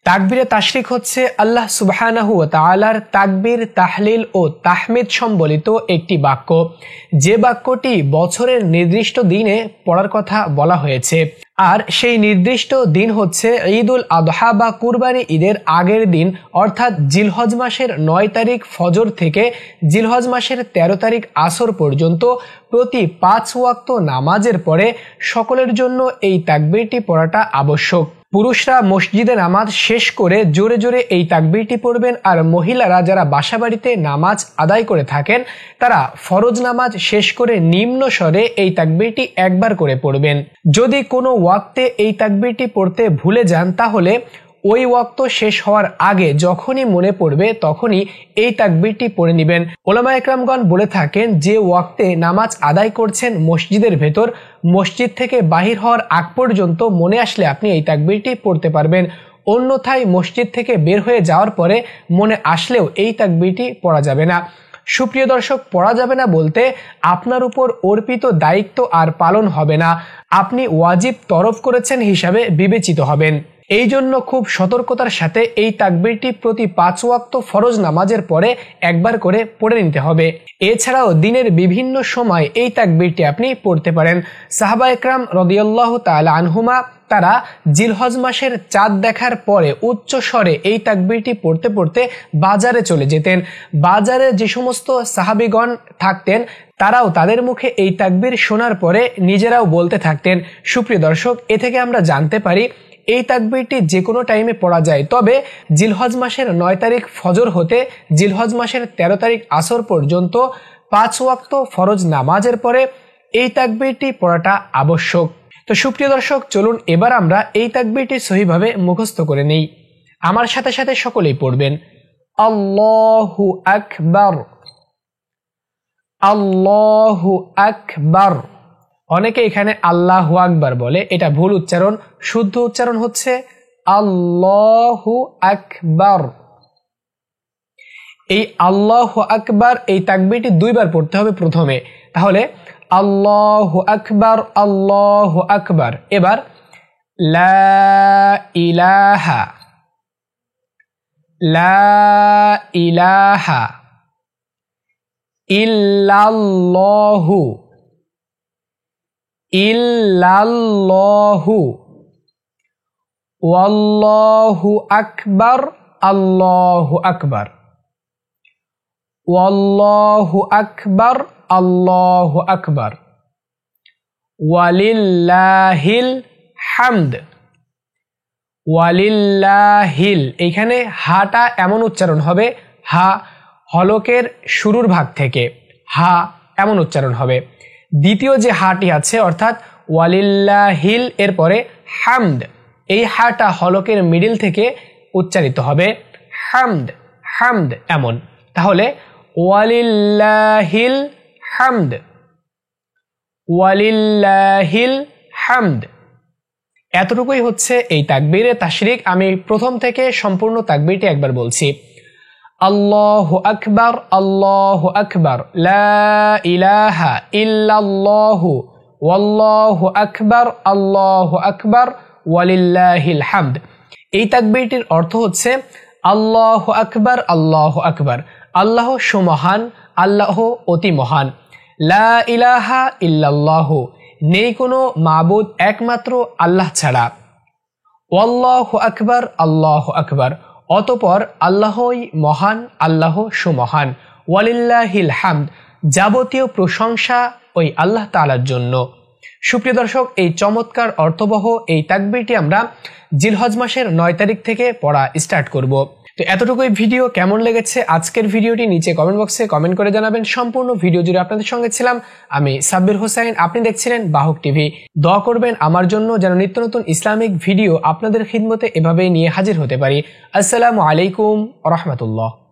তাকবীরে তাশরিক হচ্ছে আল্লাহ সুবহানাহু ওয়া তাআলার তাকবীর, তাহলিল ও তাহমিদ সম্বলিত একটি বাক্য, যে বাক্যটি বছরের নির্দিষ্ট দিনে পড়ার কথা বলা হয়েছে। আর সেই নির্দিষ্ট দিন হচ্ছে ঈদুল আদহা বা কুরবানি ঈদের আগের দিন, অর্থাৎ জিলহজ মাসের 9 তারিখ ফজর থেকে জিলহজ মাসের 13 তারিখ আসর পর্যন্ত প্রতি 5 ওয়াক্ত নামাজের পরে সকলের জন্য এই তাকবীরটি পড়াটা আবশ্যক। পুরুষরা মসজিদে নামাজ শেষ করে জোরে জোরে এই তাকবীরটি পড়বেন, আর মহিলারা যারা বাসাবাড়িতে নামাজ আদায় করে থাকেন তারা ফরজ নামাজ শেষ করে নিম্ন স্বরে এই তাকবীরটি একবার করে পড়বেন। যদি কোনো ওয়াক্তে এই তাকবীরটি পড়তে ভুলে যান তাহলে ওই ওয়াক্ত শেষ হওয়ার আগে যখনই মনে পড়বে তখনই এই তাকবীরটি পড়ে নেবেন। ওলামা একরামগণ বলে থাকেন যে ওয়াক্তে নামাজ আদায় করছেন মসজিদের ভেতর, মসজিদ থেকে বাহির হওয়ার আগ পর্যন্ত মনে আসলে আপনি এই তাকবীরটি পড়তে পারবেন। অন্যথায় মসজিদ থেকে বের হয়ে যাওয়ার পরে মনে আসলেও এই তাকবীরটি পড়া যাবে না। সুপ্রিয় দর্শক, পড়া যাবে না বলতে আপনার উপর অর্পিত দায়িত্ব আর পালন হবে না, আপনি ওয়াজিব তরফ করেছেন হিসাবে বিবেচিত হবেন। এই জন্য খুব সতর্কতার সাথে এই তাকবীরটি প্রতি 5 ওয়াক্ত ফরজ নামাজের পরে একবার করে পড়ে নিতে হবে। এছাড়াও দিনের বিভিন্ন সময় এই তাকবীরটি আপনি পড়তে পারেন। সাহাবা একরাম রাদিয়াল্লাহু তাআলা আনহুমা তারা জিলহজ মাসের চাঁদ দেখার পরে উচ্চ স্বরে এই তাকবীরটি পড়তে পড়তে বাজারে চলে যেতেন। বাজারে যে সমস্ত সাহাবীগণ থাকতেন তারাও তাদের মুখে এই তাকবীর শোনার পরে নিজেরাও বলতে থাকতেন। সুপ্রিয় দর্শক, এ থেকে আমরা জানতে পারি এই তাকবীরটি যে কোনো টাইমে পড়া যায়, তবে জিলহজ মাসের 9 তারিখ ফজর হতে জিলহজ মাসের 13 তারিখ আসর পর্যন্ত 5 ওয়াক্ত ফরজ নামাজের পরে এই তাকবীরটি পড়াটা আবশ্যক। তো সুপ্রিয় দর্শক, চলুন এবার আমরা এই তাকবীরটি সহিভাবে মুখস্থ করে নেই। আমার সাথে সাথে সকলেই পড়বেন, আল্লাহু আকবার, আল্লাহু আকবার। অনেকে এখানে আল্লাহু আকবার বলে, এটা ভুল উচ্চারণ। শুদ্ধ উচ্চারণ হচ্ছে আল্লাহু আকবার। এই আল্লাহু আকবার এই তাকবীরটি 2 বার পড়তে হবে প্রথমে। তাহলে আল্লাহু আকবার, আল্লাহু আকবার। এবার লা ইলাহা, লা ইলাহা ইল্লাল্লাহু, ইল্লাল্লাহু, ওয়াল্লাহু আকবার, আল্লাহু আকবার, ওয়াল্লাহু আকবার, আল্লাহু আকবার, ওয়ালিল্লাহিল হামদ, ওয়ালিল্লাহিল। এখানে হাটা এমন উচ্চারণ হবে, হা হলকের শুরুর ভাগ থেকে হা এমন উচ্চারণ হবে। দ্বিতীয় যে হাটি আছে অর্থাৎ ওয়ালিল্লাহিল এর পরে হামদ, এই হাটা হলকের মিডিল থেকে উচ্চারিত হবে হামদ, হামদ এমন। তাহলে ওয়ালিল্লাহিল হামদ, ওয়ালিল্লাহিল হামদ। এতটুকুই হচ্ছে এই তাকবীরে তাশরিক। আমি প্রথম থেকে সম্পূর্ণ তাকবীরটি একবার বলছি। আল্লাহু আকবার, আল্লাহু আকবার, লা ইলাহা ইল্লাল্লাহু, ওয়াল্লাহু আকবার, আল্লাহু আকবার, ওয়ালিল্লাহিল হামদ। এই তাকবীরটির অর্থ হচ্ছে আল্লাহু আকবার, আল্লাহু আকবার, আল্লাহ সুমহান, আল্লাহ অতি মহান। লা ইলাহা ইল্লাল্লাহু, নেই কোনো মাবুদ একমাত্র আল্লাহ ছাড়া। ওয়াল্লাহু আকবার, আল্লাহু আকবার, অতঃপর আল্লাহই মহান, আল্লাহ সুমহান। ওয়ালিল্লাহিল হামদ, যাবতীয় প্রশংসা ওই আল্লাহ তাআলার জন্য। সুপ্রিয় দর্শক, এই চমৎকার অর্থবহ এই তাকবীরটি আমরা জিলহজ মাসের 9 তারিখ থেকে পড়া স্টার্ট করব। তো এতটুকুই ভিডিও কেমন লেগেছে আজকের ভিডিওটি নিচে কমেন্ট বক্সে কমেন্ট করে জানাবেন। সম্পূর্ণ ভিডিও জুড়ে আপনাদের সঙ্গে ছিলাম আমি সাব্বির হোসাইন, আপনি দেখছিলেন বাহক টিভি। দোয়া করবেন আমার জন্য যেন নিত্য নতুন ইসলামিক ভিডিও আপনাদের খিদমতে এভাবেই নিয়ে হাজির হতে পারি। আসসালামু আলাইকুম ওয়া রাহমাতুল্লাহ।